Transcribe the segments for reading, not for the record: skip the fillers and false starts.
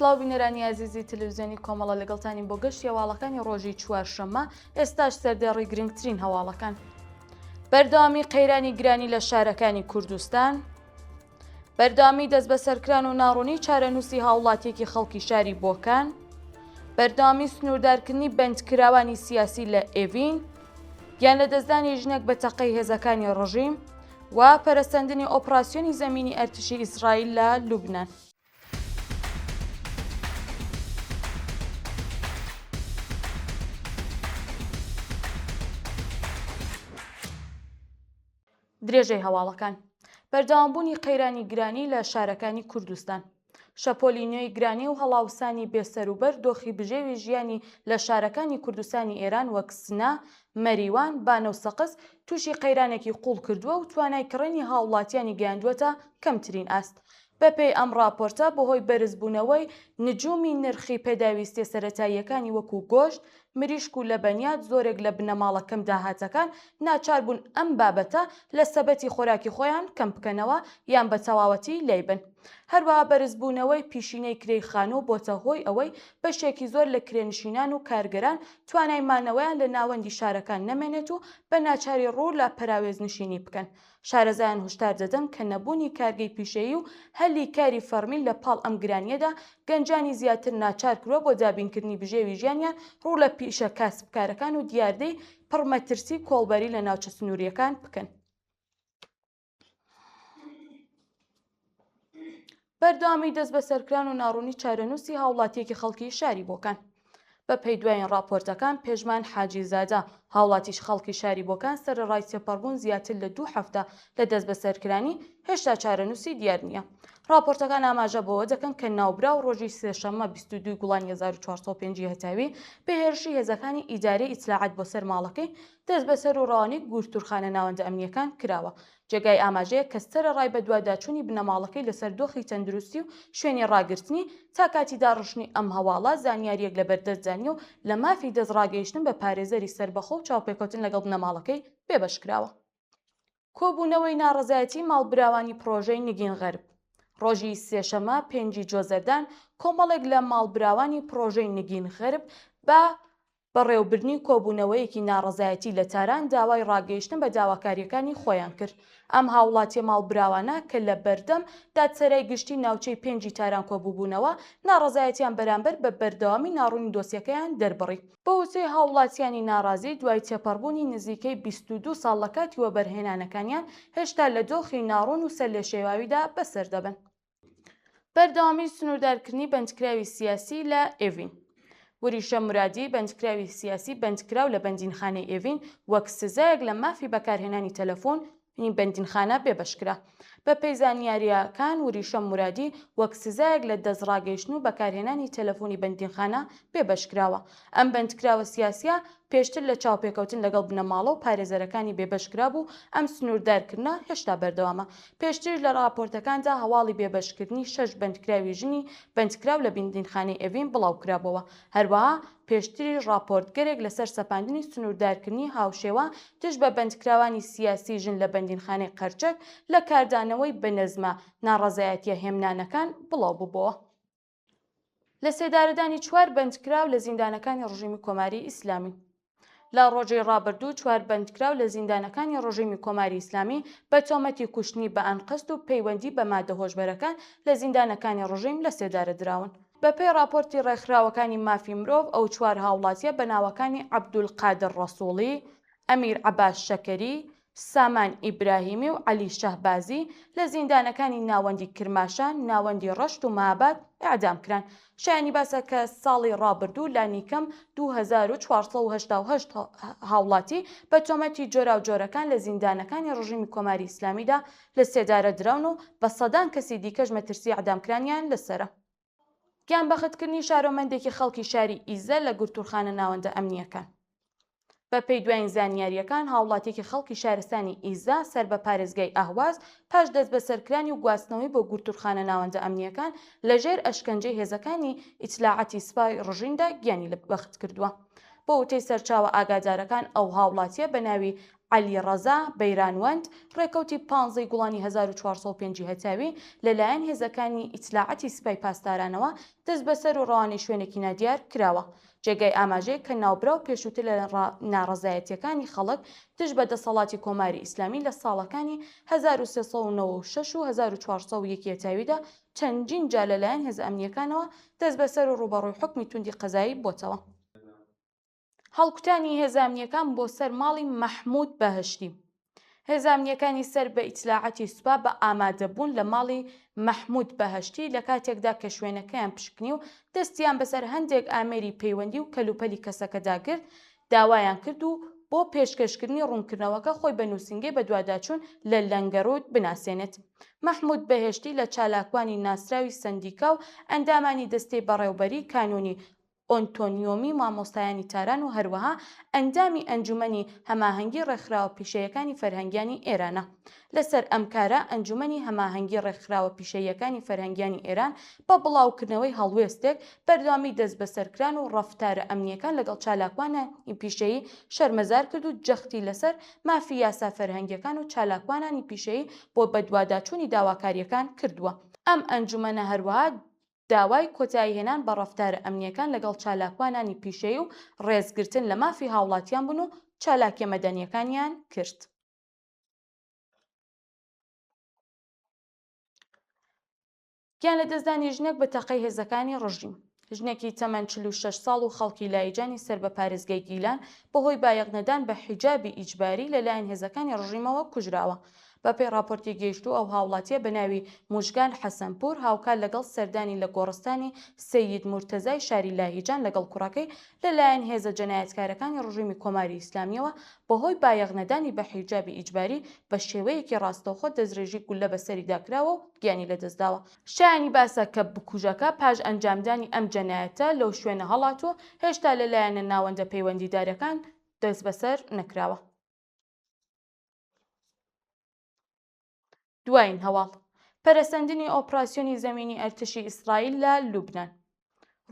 سلااو بینەرانی عزیزی تەلەڤیزیۆنی کۆمەڵە لەگەڵتانی بۆ گەشت هەواڵەکانی ڕۆژی چوارشەممە ئێستاش سەردەڕی گرنگترین هەواڵەکان. بەردەوامی قەیرانی گرانی لە شارەکانی کوردستان، بەردەوامی دەست بە سەرکران و ناڕوونی چارەنووسی هاوڵاتیەکی خەڵکی شاری بۆکان، بەردەوامی سنووردارکردنی بەندکراوانی سیاسی لە ئێڤین، یان لە دەستدانی ژنێک بە تەقەی هێزەکانی ڕژیم و پەرەسەندنی ئۆپراسیۆنی زەمینی ئەرتشی ئیسرائیل لە لوبنان. درێژەی هەواڵەکان بەردەوامبوونی قەیرانی گرانی لە شارەکانی کوردستان، شەپۆلی نوێی گرانی و هەڵاوسانی بێسەروبەر دۆخی بژێوی ژیانی لە شارەکانی کوردستانی ئێران وەک سنا، مەریوان، بانە و سەقز تووشی قەیرانێکی قوڵ کردووە و توانای کڕینی هاوڵاتیانی گەیاندووەتە کەمترین ئاست. بەپێی ئەم راپۆرتە بەهۆی بەرزبوونەوەی نجومی نرخی پێداویستیە سەرەتاییەکانی وەکو گۆشت، مریشک و لەبەنیات زۆرێک لە بنەماڵەکەم داهاتەکان ناچار بوون ئەم بابەتە لە سەبەتی خۆراکی خۆیان کەم بکەنەوە یان بە تەواوەتی لێیبن. هەروەها بەرزبوونەوەی پیشینەی کرێی خانوو بۆتە هۆی ئەوەی بەشێکی زۆر لە کرێنشینان و کارگەران توانای مانەوەیان لە ناوەندی شارەکان نەمێنێت و بە ناچاری ڕوو لە پەراوێزنشینی بکەن. شارەزایان هشدار دەدەن کە نەبوونی کارگەی پیشەیی و هەلی کاری فەرمیل لە پاڵ ئەم گرانیەدا گەنجانی زیاتر ناچار کردووە بۆ دابینکردنی بژێوی ژیانیان ڕوو لە پیشە کاسبکارەکان و دیاردەی پڕمەترسی کۆڵبەری لە ناوچە سنووریەکان بکەن. بەردەوامی دەست بە سەرکران و ناڕوونی چارەنووسی هاوڵاتیەکی خەڵکی شاری بۆکان. بە پێی دوایین راپۆرتەکان پێشمان حاجیزادە هاوڵاتیش خەڵکی شاری بۆکان سەرەڕای تێپەڕبوون زیاتر لە 2 هەفتە لە دەست بە سەرکرانی هێشتا چارەنووسی دیار نییە. راپۆرتەکان ئاماژە بەوە دەکەن کە ناوبرا و ڕۆژی سێشەممە 22 گوڵانی 1405 هەتاوی بەهێرشی هێزەکانی ئیدارەی ئیتلاعات بۆ سەر ماڵەکەی دەست بەسەر و ڕەوانەی گورتورخانە ناوەندە ئەمنیەکان کراوە. جێگای ئاماژەیە کە سەرەڕای بە دواداچوونی بنەماڵەکەی لەسەر دۆخی تەندروستی و شوێنی ڕاگررتنی تا کاتی داڕشتنی ئەم هەواڵە زانیاریەک لە بەردەستدانی و لە مافی دەستڕاگەیشتن بە پارێزەری سەربەخۆ و چاوپێکەوتن لەگەڵ بنەماڵەکەی پێبەشکراوە. کۆبوونەوەی ناڕەزایەتی ماڵبراوانی پرۆژەی نگین غەرب. ڕۆژی سێشەمە 5 جۆزەردان کۆمەڵێک لە ماڵبراوانی پرۆژەی نگین غەرب بە بەڕێوەبردنی کۆبوونەوەیەکی ناڕەزایەتی لە تاران داوای ڕاگەیشتن بە داواکاریەکانی خۆیان کرد. ئەم هاوڵاتی ماڵبراوانە کە لە بەردەم دادسەرای گشتی ناوچەی 5 تاران کۆبووبوونەوە ناڕەزایەتیان بەرامبەر بە بەردەوامی ناڕوونی دۆسیەکەیان دەربڕی. بە وچەی هاوڵاتیانی ناڕازی دوای تێپەڕبوونی نزیکەی 22 ساڵ لە کاتی وەبەرهێنانەکانیان هێشتا لە دۆخی ناڕوون و سەر لە شێواویدا بەسەر دەبن. بەردەوامی سنووردارکردنی بەندکراوی سیاسی لە ئێڤین. وریشە مرادی بەندکراوی سیاسی بەندکراو لە بەندینخانەی ئێڤین وەک سزایەک لە مافی بەکارهێنانی تەلەفۆن بەندینخانە بێبەشکرا. بە پێی زانیاریەکان وریشە مرادی وەک سزایەک لە دەستڕاگەیشتن و بەکارهێنانی تەلەفۆنی بەندینخانە بێبەشکراوە. ئەم بەندکراوە سیاسیە پێشتر لە چاوپێکەوتن لەگەڵ بنەماڵە و پارێزەرەکانی بێبەشکرا بوو. ئەم سنووردارکردنە هێشتا بەردەوامە. پێشتر لە راپۆرتەکاندا هەواڵی بێبەشکردنی 6 بەندکراوی ژنی بەندکراو لە بەندینخانەی ئێڤین بڵاوکرابەوە. هەروەها پێشتری راپۆرتگەرێک لەسەر سەپاندنی سنووردارکردنی هاوشێوە تش بە بەندکراوانی سیاسی ژن لە بەندینخانەی قەرچەک لە کاردانەوەی بەنەزمە ناڕەزایەتیە هێمنانەکان بڵاو بووبەوە. لە سێدارەدانی 4 بەندکراو لە زیندانەکانی ڕژیمی کۆماری ئیسلامی. لە ڕۆژەی ڕابردوو 4 بەندکراو لە زیندانەکانی ڕژیمی کۆماری ئیسلامی بە تۆمەتی کوشتنی بە ئەنقست و پەیوەندی بە مادە هۆشبەرەکان لە زیندانەکانی ڕژیم لە سێدارە دراون. بەپێی راپۆرتی ڕێکخراوەکانی مافی مرۆڤ ئەو 4 هاوڵاتیە بە ناوەکانی عەبدولقادر ڕەسووڵی، ئەمیر عەباس شەکەری، سامان ئیبراهیمی و عەلی شەهبازی لە زیندانەکانی ناوەندی کرماشان، ناوەندی ڕەشت و ماباد ئیعدامکران. شایانی باسە کە ساڵی ڕابردوو لانیکەم 2488 هاوڵاتی بە تۆمەتی جۆرا و جۆرەکان لە زیندانەکانی ڕژیمی کۆماری ئیسلامیدا لە سێدارە دراون و بە سەدان کەسی دیکەش مەترسی ئیعدامکرانیان لەسەرە. گیانبەختکردنی شارۆمەندێکی خەڵکی شاری ئیزە لە گورتورخانە ناوەندە ئەمنیەکان. بە پێی دوایین زانیاریەکان هاوڵاتێکی خەڵکی شارستانی ئیزا سەر بە پارێزگای ئەهواز پاش دەست بە سەرکرانی و گواستنەوەی بۆ گورتورخانە ناوەندە ئەمنیەکان لەژێر ئەشکەنجەی هێزەکانی ئیتلاعاتی سوپای ڕژیندا گیانی لە بەخت کردووە. بۆ وتەی سەرچاوە ئاگادارەکان ئەو هاوڵاتیە بە ناوی عەلی ڕەزا بەیرانوەند ڕێکەوتی 15 گوڵانی 1405 هەتاوی لەلایەن هێزەکانی ئیتلاعەتی سوپای پاسدارانەوە دەست بەسەر و ڕەوانەی شوێنێکی نادیار کراوە. جێگای ئاماژەیە کە ناوبرا و پێشووتر لە ناڕەزایەتیەکانی خەڵک دژ بە دەسەڵاتی کۆماری ئیسلامی لە ساڵەکانی 1396 و 1401 هەتاویدا چەندین جا لەلایەن هێزە ئەمنیەکانەوە دەست بەسەر و ڕوبەڕووی حکمی توندی قەزایی بۆتەوە. هەڵکوتانی هێزە ئەمنیەکان بۆ سەر ماڵی مەحموود بەهەشتی. هێزە ئەمنیەکانی سەر بە ئیتلاعەتی سوپا بە ئامادەبوون لە ماڵی مەحموود بەهەشتی لە کاتێکدا کە شوێنەکەیان پشکنی و دەستیان بەسەر هەندێک ئامێری پەیوەندی و کەلوپەلی کەسەکەدا کرد داوایان کرد و بۆ پێشکەشکردنی ڕوونکردنەوەکە خۆی بە نووسنگی بە دوواداچوون لە لەنگەڕود بناسێنێت. مەحموود بەهێشتی لە چالاکوانی ناسراوی سندیکا و ئەندامانی دەستەی بەڕێوەبەری کانۆنی ئۆنتۆنیۆمی مامۆستایانی تاران و هەروەها ئەندامی ئەنجومەنی هەماهەنگی ڕێکخراوە پیشەیەکانی فەرهەنگیانی ئێرانە. لەسەر ئەم کارە ئەنجومەنی هەماهەنگی ڕێکخراوە پیشەیەکانی فەرهەنگیانی ئێران بە بڵاوکردنەوەی هەڵوێستێک بەردەوامی دەست بەسەرکران و ڕەفتارە ئەمنیەکان لەگەڵ چالاکوانانی پیشەیی شەرمەزار کرد و جەختی لەسەر مافی یاسا فەرهەنگیەکان و چالاکوانانی پیشەیی بۆ بەدواداچوونی داواکاریەکان کردووە. ئەم ئەنجومەنە هەروەها داوای کۆتایی هێنان بە ڕەفتارە ئەمنیەکان لەگەڵ چالاکوانانی پیشەیی و ڕێزگرتن لە مافی هاوڵاتیان بوون و چالاکیە مەدەنیەکانیان کرد. گیان لە دەستدانی ژنێک بە تەقەی هێزەکانی ڕژیم. ژنێکی تەمەن 46 ساڵ و خەڵکی لایجانی سەر بە پارێزگای گیلان بەهۆی بایەقنەدان بە حیجابی ئیجباری لەلایەن هێزەکانی ڕژیمەوە کوژراوە. بەپێی راپۆرتی گەیشتوو ئەو هاوڵاتیە بە ناوی موژگان حەسەنپور هاوکار لەگەڵ سەردانی لە گۆڕستانی سەید مورتەزای شاری لاهیجان لەگەڵ کوڕەکەی لەلایەن هێزە جەنایەتکارەکانی ڕژیمی کۆماری ئیسلامیەوە بەهۆی بایەقنەدانی بە حیجابی ئیجباری بە شێوەیەکی ڕاستەوخۆ دەستدرێژی گولە بەسەریدا کراوە و گیانی لەدەستداوە. شایانی باسە کە بکوژەکە پاش ئەنجامدانی ئەم جەنایەتە لەو شوێنە هەڵاتوە هێشتا لەلایەنە ناوەندە پەیوەندیدارەکان دەست بەسەر نەکراوە. دوایین هەواڵ پەرەسەندنی ئۆپراسیۆنی زەمینی ئەرتشی ئیسرائیل لە لوبنان.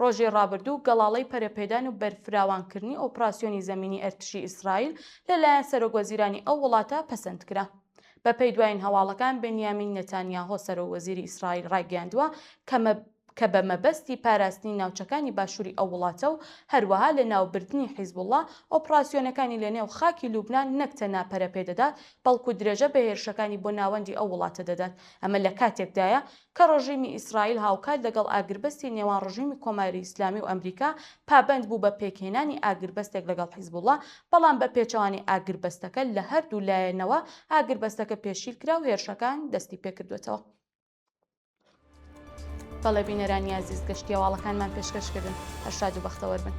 ڕۆژی ڕابردوو گەڵاڵەی پەرەپێدان و بەرفراوانکردنی ئۆپراسیۆنی زەمینی ئەرتشی ئیسرائیل لەلایەن سەرۆکوەزیرانی ئەو وڵاتە پەسەندکرا. بەپێی دوایین هەواڵەکان بێنیامین نەتانیاهۆ سەرۆکوەزیری ئیسرائیل ڕایگەیاندووە کە بە مەبەستی پاراستنی ناوچەکانی باشووری ئەو وڵاتە و هەروەها لە ناوبردنی حیزبوڵڵا ئۆپراسیۆنەکانی لە نێو خاکی لوبنان نەک تەنها پەرەپێ دەدات بەڵکو درێژە بە هێرشەکانی بۆ ناوەندی ئەو وڵاتە دەدات. ئەمە لە کاتێکدایە کە ڕژیمی ئیسرائیل هاوکات لەگەڵ ئاگربەستی نێوان ڕژیمی کۆماری ئیسلامی و ئەمریکا پابەند بوو بە پێکهێنانی ئاگربەستێک لەگەڵ حیزبوڵڵا بەڵام بە پێچەوانی ئاگربەستەکە لە هەردوو لایەنەوە ئاگربەستەکە پێشیل کرا و هێرشەکان دەستی پێکردوێتەوە. بەڵێ بینەرانی عزیز گەشتی هەواڵەکانمان پێشکەشکردن. هەر شاد و بەختەوەر بن.